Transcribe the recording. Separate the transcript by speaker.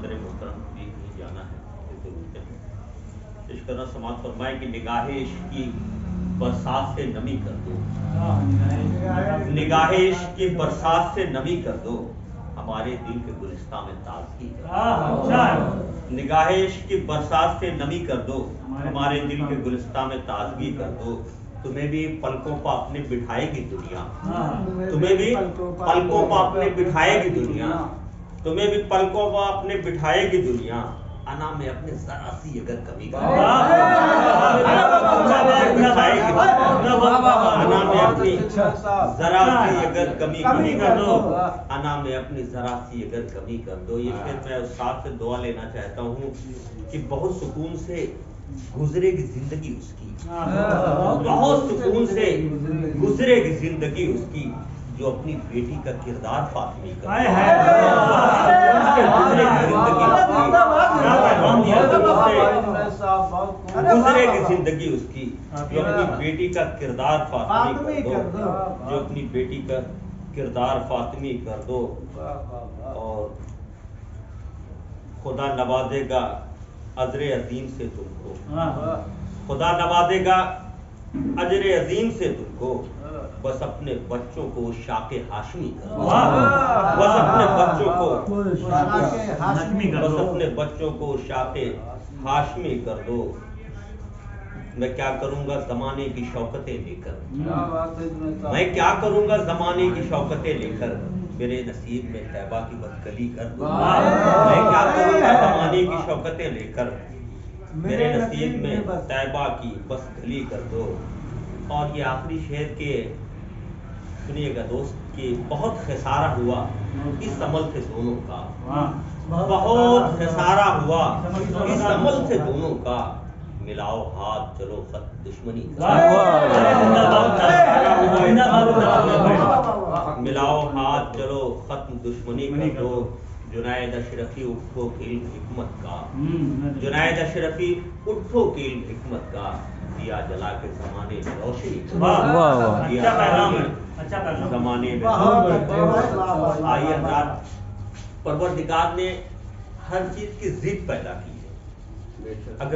Speaker 1: صدر محترم بھی کہیں جانا ہے تو ضرورتیں ہیں. اشکرا سماعت فرمائے کہ نگاہ عشق کی برسات سے نمی کر دو، نگاہ عشق کی برسات سے نمی کر دو، ہمارے دل کے گلستان میں تازگی کر دو. نگاہ عشق کی برسات سے نمی کر دو، ہمارے دل کے گلستان میں تازگی کر دو. تمہیں بھی پلکوں پہ اپنے بٹھائے گی دنیا، تمہیں بھی پلکوں پہ اپنے بٹھائے گی دنیا، تمہیں بھی پلکوں پہ اپنے بٹھائے گی دنیا. انا میں اپنے ذرا سی اگر کمی کر دو، انا میں اپنی ذرا سی اگر کمی کر دو، انا میں اپنی ذرا سی اگر کمی کر دو. یہ پھر میں استاد سے دعا لینا چاہتا ہوں کہ بہت سکون سے گزرے گی زندگی اس کی، بہت سکون سے گزرے گی زندگی اس کی، جو اپنی بیٹی کا کردار فاطمی کا گزرے گی زندگی اس کی، جو اپنی بیٹی کا کردار فاطمی کر دو، جو اپنی بیٹی کا کردار فاطمی کر دو. اور خدا نوازے گا اجر عظیم سے تم کو، خدا نوازے گا اجر عظیم سے تم کو. بس اپنے بچوں کو شاق ہاشمی کر دو، بس اپنے بچوں کو بس اپنے بچوں کو شاق ہاشمی کر دو. میں کیا کروں گا زمانے کی شوکتیں لے کر، میں کیا کروں گا زمانے کی شوکتیں لے کر، میرے نصیب میں طیبہ کی بس گلی کر دو. میں کیا کروں گا زمانے کی شوکتیں لے کر، میرے نصیب میں طیبہ کی بس گلی کر دو. اور یہ آخری شعر کے سنیے گا دوست کہ بہت خسارہ ہوا اس عمل سے دونوں کا، بہت خسارہ ہوا اس عمل سے دونوں کا. ملاؤ ہاتھ چلو خط دشمنی ملاؤ ہاتھ چلو ختم دشمنی کر دو. جنید اشرفی اٹھو کہ علم حکمت کا، جنید اشرفی اٹھو کہ علم حکمت کا. دیا جلا کے زمانے میں روشنی زمانے میں آئیے حضرات. پروردگار نے ہر چیز کی ضد پیدا کی ہے. اگر